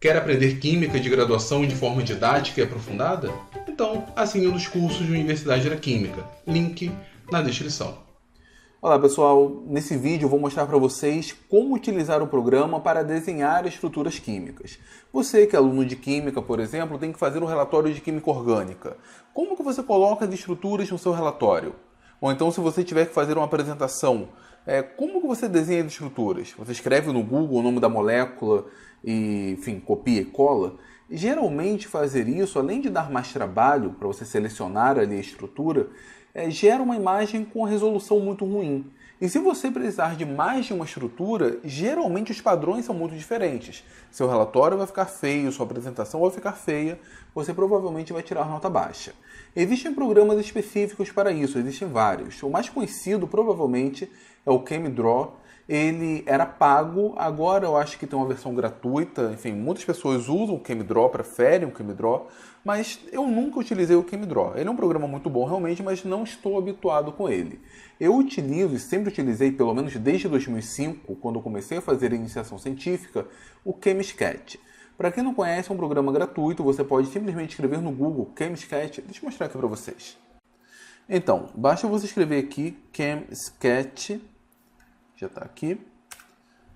Quer aprender Química de graduação de forma didática e aprofundada? Então, assine um dos cursos de Universidade da Química. Link na descrição. Olá pessoal, nesse vídeo eu vou mostrar para vocês como utilizar o programa para desenhar estruturas químicas. Você que é aluno de Química, por exemplo, tem que fazer um relatório de Química Orgânica. Como que você coloca as estruturas no seu relatório? Ou então se você tiver que fazer uma apresentação, como que você desenha as estruturas? Você escreve no Google o nome da molécula e, enfim, copia e cola? Geralmente fazer isso, além de dar mais trabalho para você selecionar ali a estrutura, gera uma imagem com resolução muito ruim. E se você precisar de mais de uma estrutura, geralmente os padrões são muito diferentes. Seu relatório vai ficar feio, sua apresentação vai ficar feia, você provavelmente vai tirar nota baixa. Existem programas específicos para isso, existem vários. O mais conhecido provavelmente é o ChemDraw. Ele era pago, agora eu acho que tem uma versão gratuita. Enfim, muitas pessoas usam o ChemDraw, preferem o ChemDraw, mas eu nunca utilizei o ChemDraw. Ele é um programa muito bom realmente, mas não estou habituado com ele. Eu utilizo e sempre utilizei, pelo menos desde 2005, quando eu comecei a fazer a iniciação científica, o ChemSketch. Para quem não conhece, é um programa gratuito, você pode simplesmente escrever no Google ChemSketch. Deixa eu mostrar aqui para vocês. Então, basta você escrever aqui ChemSketch, já está aqui,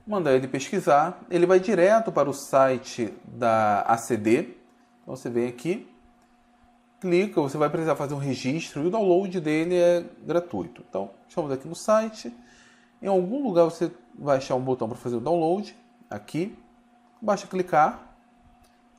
mandar ele pesquisar, ele vai direto para o site da ACD. Então você vem aqui, clica, você vai precisar fazer um registro e o download dele é gratuito. Então, estamos aqui no site, em algum lugar você vai achar um botão para fazer o download, aqui, basta clicar.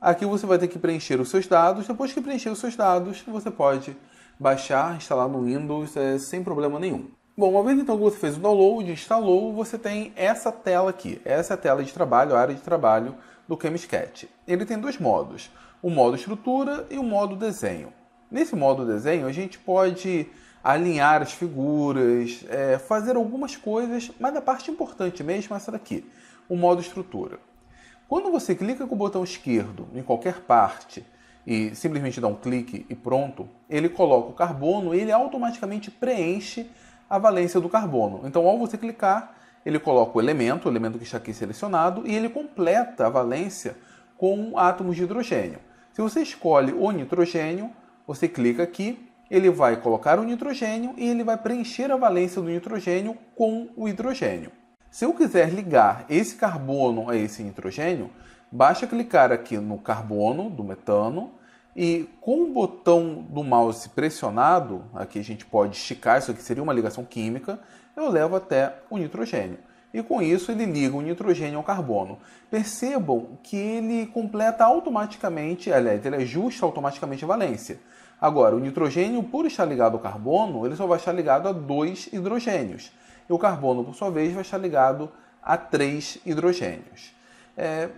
Aqui você vai ter que preencher os seus dados, depois que preencher os seus dados, você pode baixar, instalar no Windows sem problema nenhum. Bom, uma vez então que você fez o download, instalou, você tem essa tela aqui. Essa é a tela de trabalho, a área de trabalho do ChemSketch. Ele tem dois modos, o modo estrutura e o modo desenho. Nesse modo desenho, a gente pode alinhar as figuras, fazer algumas coisas, mas a parte importante mesmo é essa daqui, o modo estrutura. Quando você clica com o botão esquerdo em qualquer parte e simplesmente dá um clique e pronto, ele coloca o carbono e ele automaticamente preenche a valência do carbono. Então, ao você clicar, ele coloca o elemento que está aqui selecionado, e ele completa a valência com átomos de hidrogênio. Se você escolhe o nitrogênio, você clica aqui, ele vai colocar o nitrogênio e ele vai preencher a valência do nitrogênio com o hidrogênio. Se eu quiser ligar esse carbono a esse nitrogênio, basta clicar aqui no carbono do metano, e com o botão do mouse pressionado, aqui a gente pode esticar, isso aqui seria uma ligação química, eu levo até o nitrogênio. E com isso ele liga o nitrogênio ao carbono. Percebam que ele completa automaticamente, aliás, ele ajusta automaticamente a valência. Agora, o nitrogênio, por estar ligado ao carbono, ele só vai estar ligado a 2 hidrogênios. E o carbono, por sua vez, vai estar ligado a 3 hidrogênios.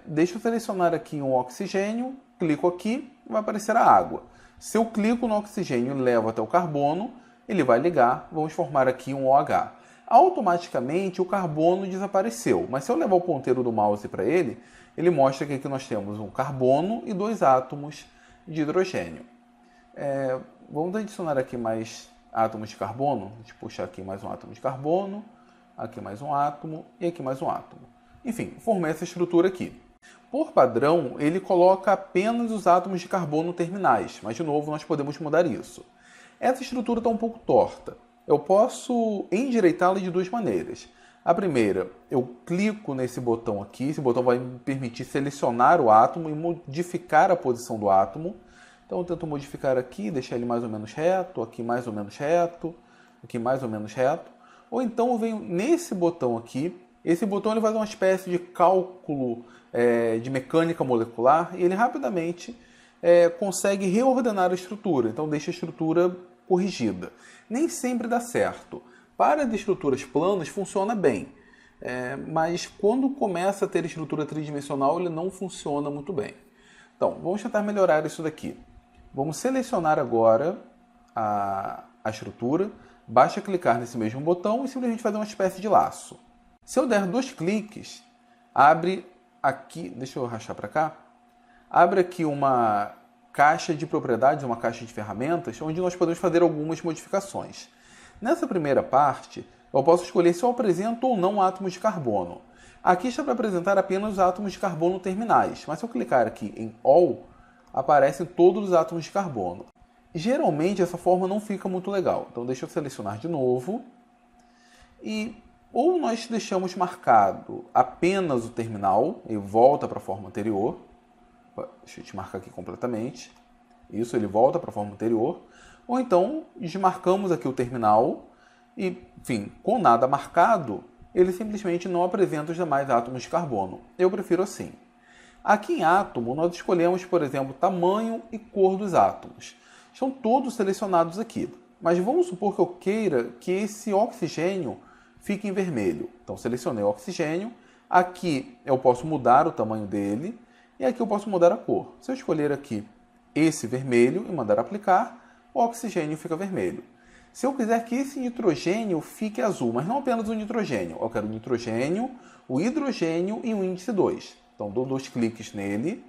Deixa eu selecionar aqui um oxigênio, clico aqui, vai aparecer a água. Se eu clico no oxigênio e levo até o carbono, ele vai ligar, vamos formar aqui um OH. Automaticamente o carbono desapareceu, mas se eu levar o ponteiro do mouse para ele, ele mostra que aqui nós temos um carbono e 2 átomos de hidrogênio. Vamos adicionar aqui mais átomos de carbono, deixa eu puxar aqui mais um átomo de carbono, aqui mais um átomo e aqui mais um átomo. Enfim, formei essa estrutura aqui. Por padrão, ele coloca apenas os átomos de carbono terminais, mas de novo nós podemos mudar isso. Essa estrutura está um pouco torta. Eu posso endireitá-la de duas maneiras. A primeira, eu clico nesse botão aqui, esse botão vai me permitir selecionar o átomo e modificar a posição do átomo. Então eu tento modificar aqui, deixar ele mais ou menos reto, aqui mais ou menos reto, aqui mais ou menos reto. Ou então eu venho nesse botão aqui. Esse botão ele faz uma espécie de cálculo de mecânica molecular e ele rapidamente consegue reordenar a estrutura. Então deixa a estrutura corrigida. Nem sempre dá certo. Para as estruturas planas funciona bem, mas quando começa a ter estrutura tridimensional ele não funciona muito bem. Então vamos tentar melhorar isso daqui. Vamos selecionar agora a estrutura. Basta clicar nesse mesmo botão e simplesmente fazer uma espécie de laço. Se eu der 2 cliques, abre aqui, deixa eu arrastar para cá, abre aqui uma caixa de propriedades, uma caixa de ferramentas, onde nós podemos fazer algumas modificações. Nessa primeira parte, eu posso escolher se eu apresento ou não átomos de carbono. Aqui está para apresentar apenas os átomos de carbono terminais, mas se eu clicar aqui em All, aparecem todos os átomos de carbono. Geralmente essa forma não fica muito legal, então deixa eu selecionar de novo. E ou nós deixamos marcado apenas o terminal, e volta para a forma anterior. Deixa eu te marcar aqui completamente. Isso, ele volta para a forma anterior. Ou então desmarcamos aqui o terminal e, enfim, com nada marcado, ele simplesmente não apresenta os demais átomos de carbono. Eu prefiro assim. Aqui em átomo, nós escolhemos, por exemplo, tamanho e cor dos átomos. Estão todos selecionados aqui. Mas vamos supor que eu queira que esse oxigênio fique em vermelho. Então, selecionei o oxigênio. Aqui eu posso mudar o tamanho dele. E aqui eu posso mudar a cor. Se eu escolher aqui esse vermelho e mandar aplicar, o oxigênio fica vermelho. Se eu quiser que esse nitrogênio fique azul, mas não apenas o nitrogênio, eu quero o nitrogênio, o hidrogênio e o índice 2. Então, dou 2 cliques nele.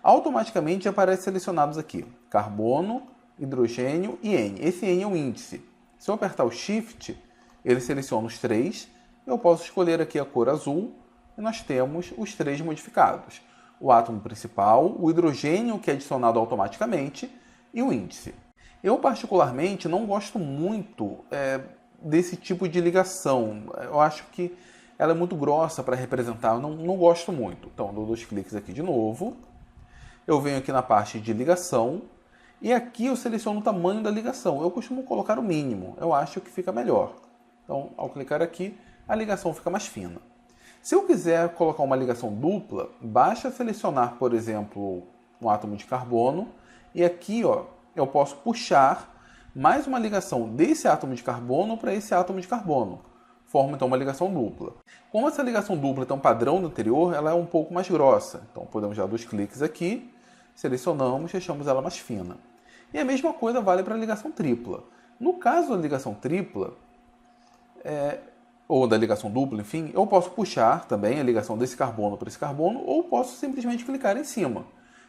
Automaticamente aparece selecionados aqui carbono, hidrogênio e N. Esse N é o índice. Se eu apertar o Shift, ele seleciona os 3. Eu posso escolher aqui a cor azul e nós temos os 3 modificados. O átomo principal, o hidrogênio, que é adicionado automaticamente, e o índice. Eu, particularmente, não gosto muito desse tipo de ligação. Eu acho que ela é muito grossa para representar, eu não gosto muito. Então, dou 2 cliques aqui de novo. Eu venho aqui na parte de ligação, e aqui eu seleciono o tamanho da ligação. Eu costumo colocar o mínimo, eu acho que fica melhor. Então, ao clicar aqui, a ligação fica mais fina. Se eu quiser colocar uma ligação dupla, basta selecionar, por exemplo, um átomo de carbono e aqui eu posso puxar mais uma ligação desse átomo de carbono para esse átomo de carbono. Forma então uma ligação dupla. Como essa ligação dupla tem um padrão do anterior, ela é um pouco mais grossa. Então podemos dar 2 cliques aqui, selecionamos e deixamos ela mais fina. E a mesma coisa vale para a ligação tripla. No caso da ligação tripla, ou da ligação dupla, enfim, eu posso puxar também a ligação desse carbono para esse carbono, ou posso simplesmente clicar em cima.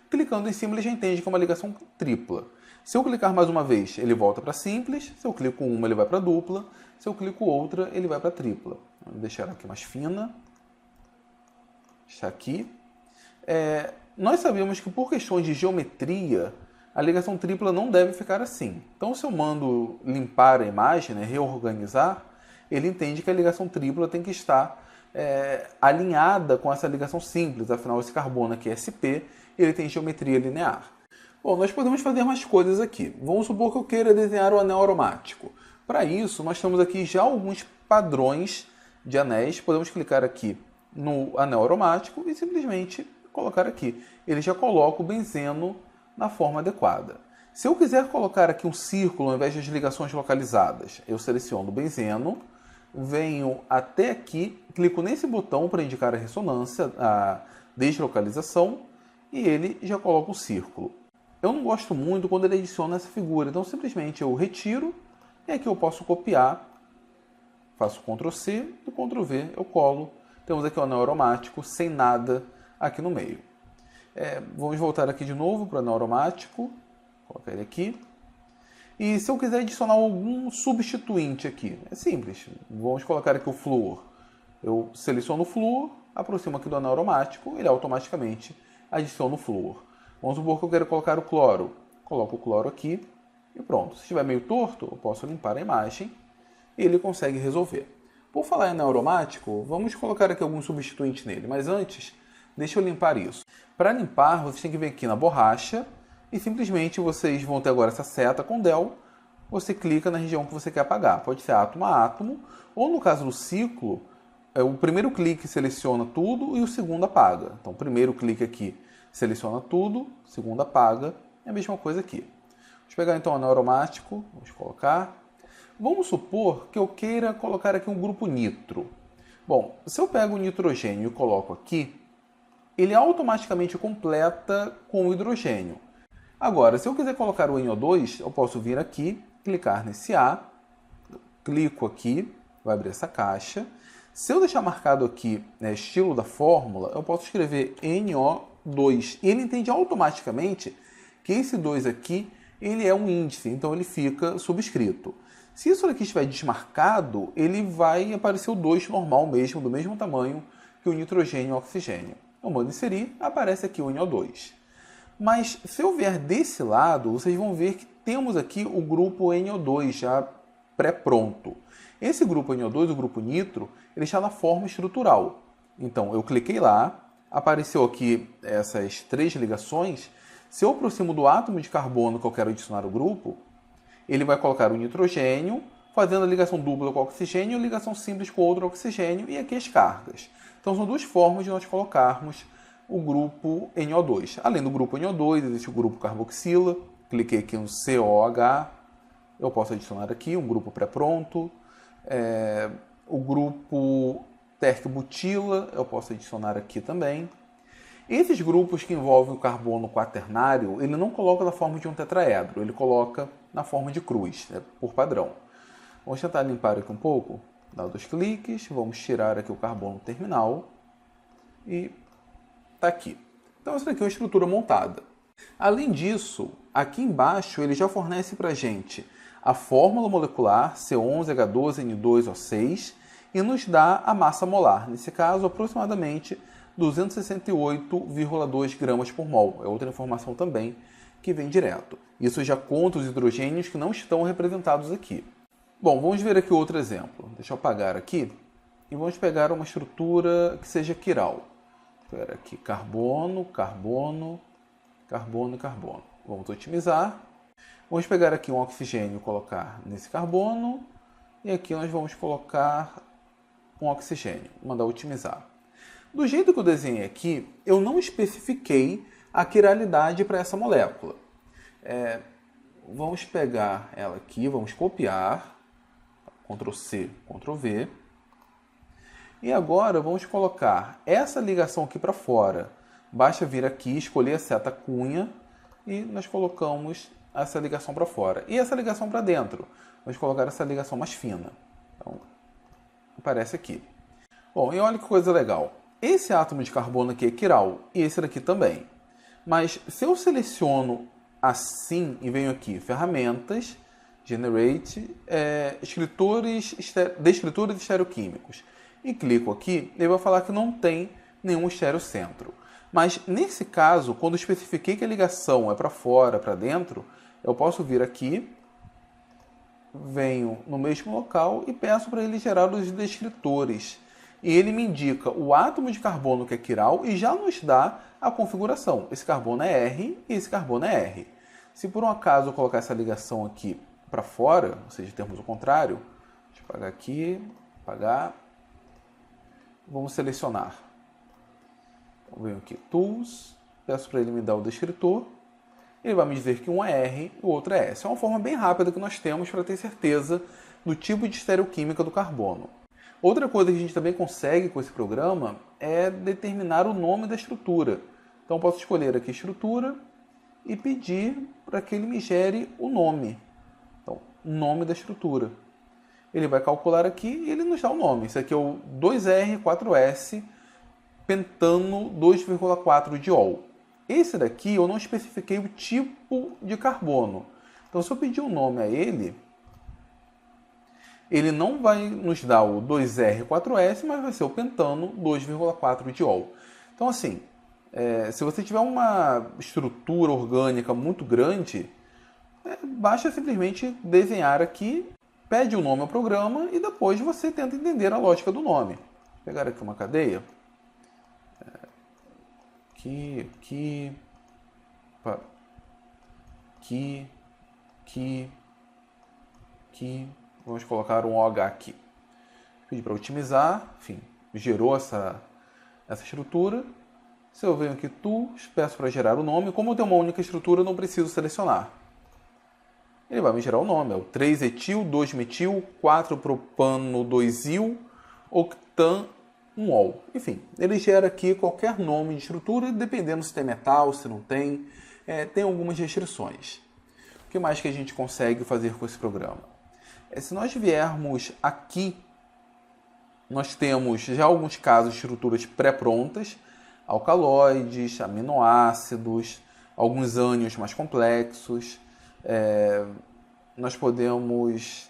Clicando em cima, ele já entende que é uma ligação tripla. Se eu clicar mais uma vez, ele volta para simples. Se eu clico uma, ele vai para dupla. Se eu clico outra, ele vai para tripla. Vou deixar ela aqui mais fina. Está aqui. Nós sabemos que por questões de geometria, a ligação tripla não deve ficar assim. Então, se eu mando limpar a imagem, reorganizar, ele entende que a ligação tripla tem que estar alinhada com essa ligação simples. Afinal, esse carbono aqui é SP, ele tem geometria linear. Bom, nós podemos fazer mais coisas aqui. Vamos supor que eu queira desenhar o anel aromático. Para isso, nós temos aqui já alguns padrões de anéis. Podemos clicar aqui no anel aromático e simplesmente colocar aqui. Ele já coloca o benzeno na forma adequada. Se eu quiser colocar aqui um círculo ao invés das ligações localizadas, eu seleciono o benzeno, venho até aqui, clico nesse botão para indicar a ressonância, a deslocalização, e ele já coloca um círculo. Eu não gosto muito quando ele adiciona essa figura, então simplesmente eu retiro, e aqui eu posso copiar, faço Ctrl C e Ctrl V, eu colo. Temos aqui o anel aromático sem nada aqui no meio. Vamos voltar aqui de novo para o anel aromático, colocar ele aqui. E se eu quiser adicionar algum substituinte aqui, é simples. Vamos colocar aqui o flúor. Eu seleciono o flúor, aproximo aqui do anel aromático, ele automaticamente adiciona o flúor. Vamos supor que eu quero colocar o cloro. Coloco o cloro aqui e pronto. Se estiver meio torto, eu posso limpar a imagem e ele consegue resolver. Por falar em anel aromático, vamos colocar aqui alguns substituintes nele. Mas antes, deixa eu limpar isso. Para limpar, vocês têm que vir aqui na borracha e simplesmente vocês vão ter agora essa seta com del. Você clica na região que você quer apagar. Pode ser átomo a átomo, ou no caso do ciclo, o primeiro clique seleciona tudo e o segundo apaga. Então, o primeiro clique aqui seleciona tudo, o segundo apaga. É a mesma coisa aqui. Vamos pegar então o anel aromático, vamos colocar. Vamos supor que eu queira colocar aqui um grupo nitro. Bom, se eu pego o nitrogênio e coloco aqui, ele automaticamente completa com o hidrogênio. Agora, se eu quiser colocar o NO2, eu posso vir aqui, clicar nesse A, clico aqui, vai abrir essa caixa. Se eu deixar marcado aqui estilo da fórmula, eu posso escrever NO2. E ele entende automaticamente que esse 2 aqui ele é um índice, então ele fica subscrito. Se isso aqui estiver desmarcado, ele vai aparecer o 2 normal mesmo, do mesmo tamanho que que o nitrogênio e o oxigênio. Eu mando inserir, aparece aqui o NO2. Mas se eu vier desse lado, vocês vão ver que temos aqui o grupo NO2 já pré-pronto. Esse grupo NO2, o grupo nitro, ele está na forma estrutural. Então, eu cliquei lá, apareceu aqui essas 3 ligações. Se eu aproximo do átomo de carbono que eu quero adicionar ao grupo, ele vai colocar o nitrogênio, fazendo a ligação dupla com o oxigênio e ligação simples com outro oxigênio, e aqui as cargas. Então, são 2 formas de nós colocarmos o grupo NO2. Além do grupo NO2, existe o grupo carboxila. Cliquei aqui no COH. Eu posso adicionar aqui um grupo pré-pronto. O grupo terc-butila, eu posso adicionar aqui também. Esses grupos que envolvem o carbono quaternário, ele não coloca na forma de um tetraedro, ele coloca na forma de cruz, por padrão. Vamos tentar limpar aqui um pouco. Dá 2 cliques, vamos tirar aqui o carbono terminal e está aqui. Então essa daqui é uma estrutura montada. Além disso, aqui embaixo ele já fornece para a gente a fórmula molecular C11H12N2O6 e nos dá a massa molar, nesse caso aproximadamente 268,2 gramas por mol. É outra informação também que vem direto. Isso já conta os hidrogênios que não estão representados aqui. Bom, vamos ver aqui outro exemplo. Deixa eu apagar aqui e vamos pegar uma estrutura que seja quiral. Espera aqui, carbono, carbono, carbono e carbono. Vamos otimizar. Vamos pegar aqui um oxigênio e colocar nesse carbono. E aqui nós vamos colocar um oxigênio. Mandar otimizar. Do jeito que eu desenhei aqui, eu não especifiquei a quiralidade para essa molécula. Vamos pegar ela aqui, vamos copiar. Ctrl C, Ctrl V. E agora vamos colocar essa ligação aqui para fora. Basta vir aqui, escolher a seta cunha e nós colocamos essa ligação para fora. E essa ligação para dentro. Vamos colocar essa ligação mais fina. Então, aparece aqui. Bom, e olha que coisa legal. Esse átomo de carbono aqui é quiral e esse daqui também. Mas se eu seleciono assim e venho aqui, ferramentas, Generate, descritores estereoquímicos, e clico aqui, ele vai falar que não tem nenhum estereocentro. Mas nesse caso, quando eu especifiquei que a ligação é para fora, para dentro, eu posso vir aqui, venho no mesmo local e peço para ele gerar os descritores. E ele me indica o átomo de carbono que é quiral e já nos dá a configuração. Esse carbono é R e esse carbono é R. Se por um acaso eu colocar essa ligação aqui para fora, ou seja, termos o contrário, deixa eu apagar aqui, apagar. Vamos selecionar. Então, venho aqui, Tools, peço para ele me dar o descritor. Ele vai me dizer que um é R e o outro é S. É uma forma bem rápida que nós temos para ter certeza do tipo de estereoquímica do carbono. Outra coisa que a gente também consegue com esse programa é determinar o nome da estrutura. Então, eu posso escolher aqui estrutura e pedir para que ele me gere o nome. Então, nome da estrutura. Ele vai calcular aqui e ele nos dá o nome. Esse aqui é o 2R4S pentano 2,4 diol. Esse daqui eu não especifiquei o tipo de carbono. Então, se eu pedir um nome a ele não vai nos dar o 2R4S, mas vai ser o pentano 2,4 diol. Então, assim, se você tiver uma estrutura orgânica muito grande, basta simplesmente desenhar aqui, pede o nome ao programa e depois você tenta entender a lógica do nome. Vou pegar aqui uma cadeia. Aqui. Vamos colocar um OH aqui. Pedir para otimizar. Enfim, gerou essa estrutura. Se eu venho aqui, Tools, peço para gerar o nome. Como eu tenho uma única estrutura, eu não preciso selecionar. Ele vai me gerar o nome. É o 3-etil, 2-metil, 4-propano, 2-il, octan, 1-ol. Enfim, ele gera aqui qualquer nome de estrutura, dependendo se tem metal, se não tem. Tem algumas restrições. O que mais que a gente consegue fazer com esse programa? Se nós viermos aqui, nós temos já alguns casos de estruturas pré-prontas, alcaloides, aminoácidos, alguns ânions mais complexos. Nós podemos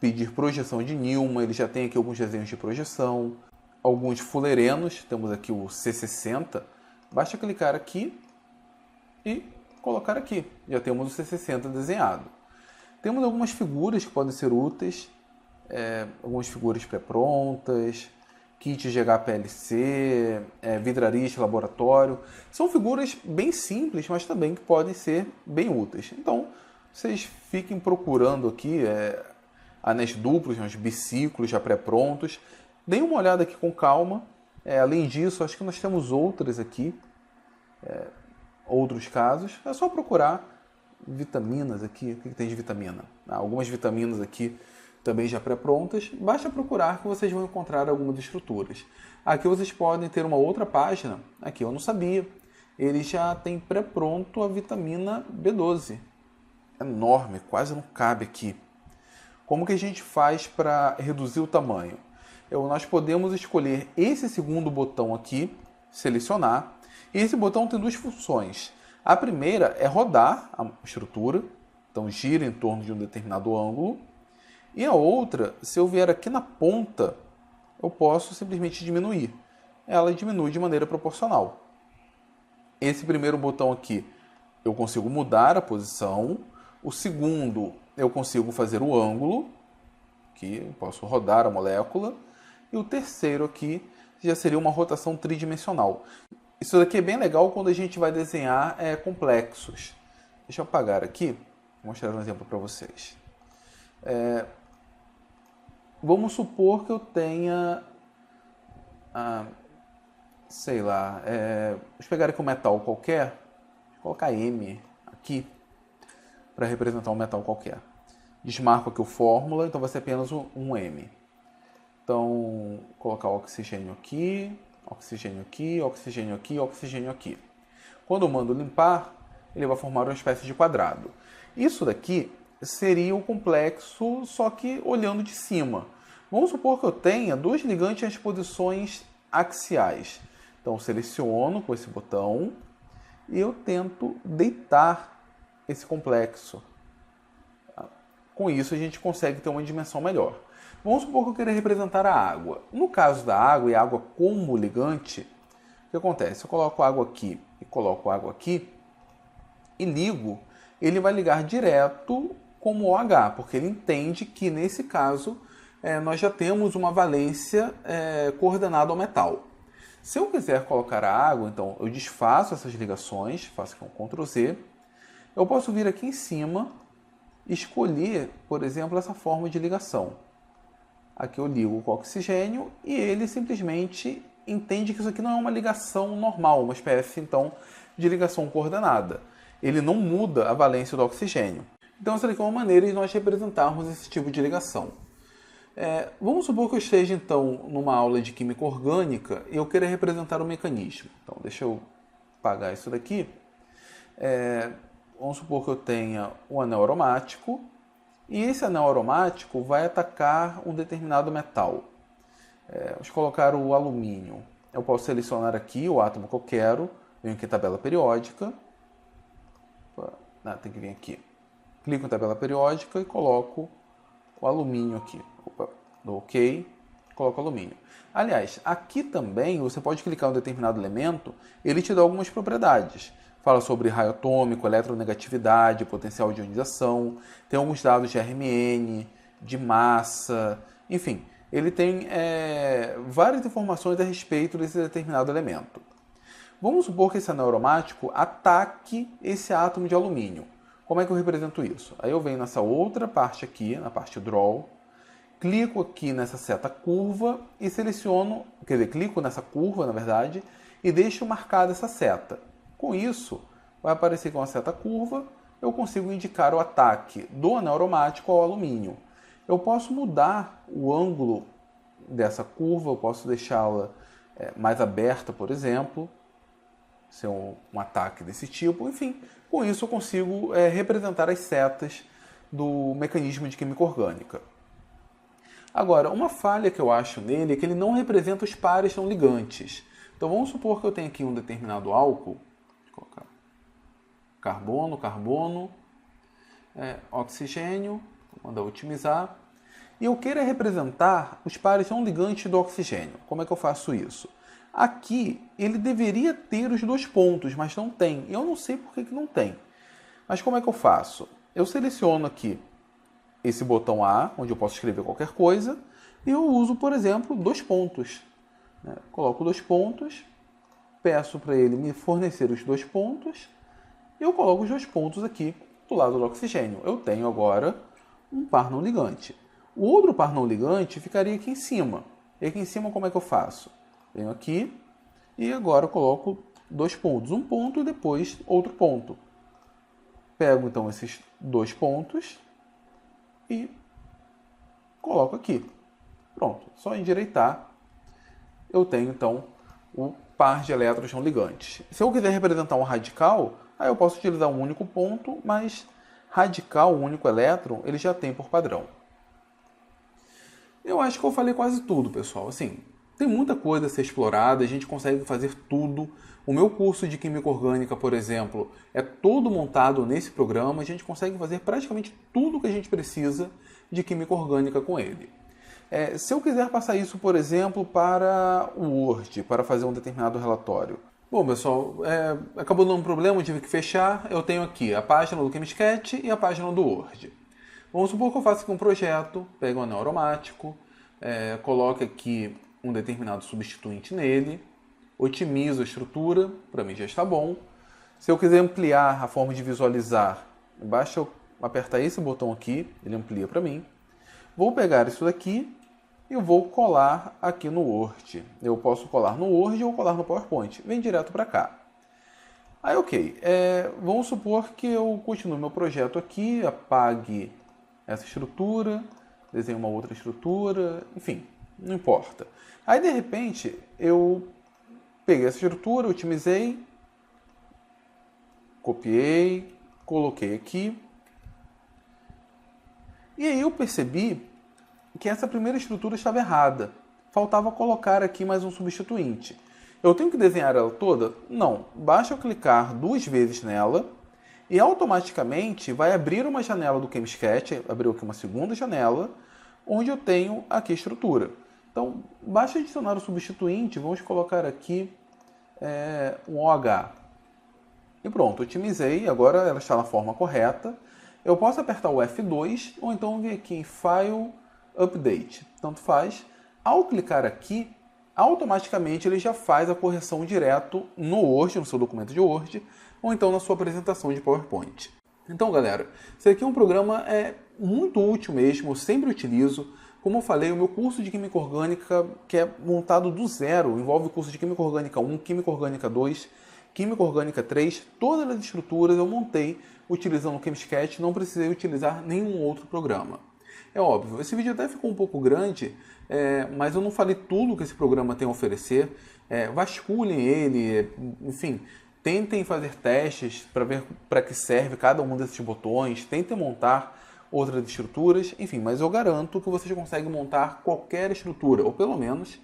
pedir projeção de Newman, ele já tem aqui alguns desenhos de projeção. alguns fulerenos, temos aqui o C60, basta clicar aqui e colocar aqui, já temos o C60 desenhado. Temos algumas figuras que podem ser úteis, algumas figuras pré-prontas, kits de HPLC, vidrarias de laboratório. São figuras bem simples, mas também que podem ser bem úteis. Então, vocês fiquem procurando aqui anéis duplos, os biciclos já pré-prontos. Deem uma olhada aqui com calma. Além disso, acho que nós temos outras aqui, outros casos. É só procurar vitaminas aqui. O que tem de vitamina? Algumas vitaminas aqui também já pré-prontas. Basta procurar que vocês vão encontrar algumas estruturas. Aqui vocês podem ter uma outra página. Aqui eu não sabia. Ele já tem pré-pronto a vitamina B12. Enorme, quase não cabe aqui. Como que a gente faz para reduzir o tamanho? Nós podemos escolher esse segundo botão aqui, selecionar. E esse botão tem duas funções. A primeira é rodar a estrutura, então gira em torno de um determinado ângulo. E a outra, se eu vier aqui na ponta, eu posso simplesmente diminuir. Ela diminui de maneira proporcional. Esse primeiro botão aqui, eu consigo mudar a posição. O segundo, eu consigo fazer o ângulo, que eu posso rodar a molécula. E o terceiro aqui já seria uma rotação tridimensional. Isso daqui é bem legal quando a gente vai desenhar complexos. Deixa eu apagar aqui, vou mostrar um exemplo para vocês. Vamos supor que eu tenha, sei lá, vamos pegar aqui um metal qualquer, vou colocar M aqui para representar um metal qualquer. Desmarco aqui o fórmula, então vai ser apenas um M. Então, vou colocar oxigênio aqui, oxigênio aqui, oxigênio aqui, oxigênio aqui. Quando eu mando limpar, ele vai formar uma espécie de quadrado. Isso daqui seria o complexo, só que olhando de cima. Vamos supor que eu tenha dois ligantes em posições axiais. Então, eu seleciono com esse botão e eu tento deitar esse complexo. Com isso, a gente consegue ter uma dimensão melhor. Vamos supor que eu queira representar a água. No caso da água e a água como ligante, o que acontece? Eu coloco água aqui e coloco água aqui e ligo, ele vai ligar direto como OH, porque ele entende que nesse caso nós já temos uma valência coordenada ao metal. Se eu quiser colocar a água, então eu desfaço essas ligações, faço aqui um Ctrl Z. Eu posso vir aqui em cima e escolher, por exemplo, essa forma de ligação. Aqui eu ligo com oxigênio e ele simplesmente entende que isso aqui não é uma ligação normal, uma espécie então de ligação coordenada. Ele não muda a valência do oxigênio. Então essa aqui é uma maneira de nós representarmos esse tipo de ligação. Vamos supor que eu esteja então numa aula de química orgânica e eu queira representar um mecanismo. Então deixa eu apagar isso daqui. Vamos supor que eu tenha um anel aromático. E esse anel aromático vai atacar um determinado metal. Vamos colocar o alumínio. Eu posso selecionar aqui o átomo que eu quero. Venho aqui em tabela periódica. Tem que vir aqui. Clico em tabela periódica e coloco o alumínio aqui. Dou OK. Coloco o alumínio. Aliás, aqui também você pode clicar em um determinado elemento. Ele te dá algumas propriedades. Fala sobre raio atômico, eletronegatividade, potencial de ionização. Tem alguns dados de RMN, de massa, enfim. Ele tem várias informações a respeito desse determinado elemento. Vamos supor que esse anel aromático ataque esse átomo de alumínio. Como é que eu represento isso? Aí eu venho nessa outra parte aqui, na parte Draw, clico aqui nessa seta curva e seleciono, clico nessa curva, na verdade, e deixo marcada essa seta. Com isso, vai aparecer com a seta curva, eu consigo indicar o ataque do anel aromático ao alumínio. Eu posso mudar o ângulo dessa curva, eu posso deixá-la mais aberta, por exemplo, ser um ataque desse tipo. Enfim, com isso eu consigo representar as setas do mecanismo de química orgânica. Agora, uma falha que eu acho nele é que ele não representa os pares não ligantes. Então vamos supor que eu tenho aqui um determinado álcool. Colocar carbono, oxigênio, vou mandar otimizar. e eu queira representar os pares não ligantes do oxigênio. Como é que eu faço isso? Aqui ele deveria ter os 2 pontos, mas não tem. Eu não sei por que não tem. Mas como é que eu faço? Eu seleciono aqui esse botão A, onde eu posso escrever qualquer coisa, e eu uso, por exemplo, 2 pontos. Coloco 2 pontos, peço para ele me fornecer os 2 pontos, e eu coloco os 2 pontos aqui do lado do oxigênio. Eu tenho agora um par não ligante. O outro par não ligante ficaria aqui em cima. E aqui em cima como é que eu faço? Venho aqui e agora eu coloco 2 pontos. Um ponto e depois outro ponto. Pego então esses 2 pontos e coloco aqui. Pronto, só endireitar. Eu tenho então o par de elétrons não ligantes. Se eu quiser representar um radical, aí eu posso utilizar um único ponto, mas radical, um único elétron, ele já tem por padrão. Eu acho que eu falei quase tudo, pessoal. Assim, tem muita coisa a ser explorada, a gente consegue fazer tudo. O meu curso de Química Orgânica, por exemplo, é todo montado nesse programa. A gente consegue fazer praticamente tudo que a gente precisa de Química Orgânica com ele. Se eu quiser passar isso, por exemplo, para o Word, para fazer um determinado relatório. Bom, pessoal, acabou dando um problema, eu tive que fechar. Eu tenho aqui a página do ChemSketch e a página do Word. Vamos supor que eu faça aqui um projeto, pego um anel aromático, coloque aqui um determinado substituinte nele, otimizo a estrutura, para mim já está bom. Se eu quiser ampliar a forma de visualizar, basta eu apertar esse botão aqui, ele amplia para mim. Vou pegar isso daqui e vou colar aqui no Word. Eu posso colar no Word ou colar no PowerPoint. Vem direto para cá. Aí, ok. Vamos supor que eu continue meu projeto aqui, apague essa estrutura, desenhe uma outra estrutura, enfim, não importa. Aí, de repente, eu peguei essa estrutura, otimizei, copiei, coloquei aqui. E aí eu percebi que essa primeira estrutura estava errada. Faltava colocar aqui mais um substituinte. Eu tenho que desenhar ela toda? Não. Basta eu clicar 2 vezes nela e automaticamente vai abrir uma janela do ChemSketch, abriu aqui uma segunda janela, onde eu tenho aqui a estrutura. Então, basta adicionar o substituinte, vamos colocar aqui um OH. E pronto, otimizei, agora ela está na forma correta. Eu posso apertar o F2 ou então vir aqui em File, Update. Tanto faz. Ao clicar aqui, automaticamente ele já faz a correção direto no Word, no seu documento de Word, ou então na sua apresentação de PowerPoint. Então, galera, esse aqui é um programa muito útil mesmo, eu sempre utilizo. Como eu falei, o meu curso de Química Orgânica, que é montado do zero, envolve o curso de Química Orgânica 1, Química Orgânica 2, Química Orgânica 3, todas as estruturas eu montei utilizando o ChemSketch, não precisei utilizar nenhum outro programa. É óbvio, esse vídeo até ficou um pouco grande, mas eu não falei tudo que esse programa tem a oferecer. Vasculhem ele, enfim, tentem fazer testes para ver para que serve cada um desses botões, tentem montar outras estruturas, enfim, mas eu garanto que vocês conseguem montar qualquer estrutura, ou pelo menos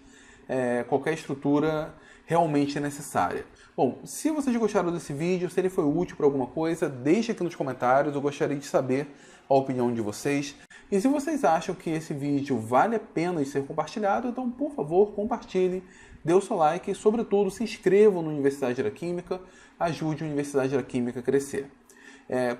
qualquer estrutura realmente necessária. Bom, se vocês gostaram desse vídeo, se ele foi útil para alguma coisa, deixe aqui nos comentários, eu gostaria de saber a opinião de vocês. E se vocês acham que esse vídeo vale a pena de ser compartilhado, então, por favor, compartilhe, dê o seu like e, sobretudo, se inscrevam no Universidade da Química, ajude a Universidade da Química a crescer.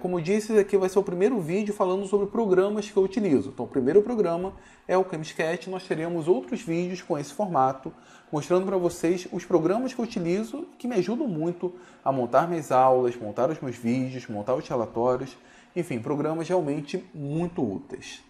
Como eu disse, esse aqui vai ser o primeiro vídeo falando sobre programas que eu utilizo. Então, o primeiro programa é o ChemSketch. Nós teremos outros vídeos com esse formato, mostrando para vocês os programas que eu utilizo, que me ajudam muito a montar minhas aulas, montar os meus vídeos, montar os relatórios. Enfim, programas realmente muito úteis.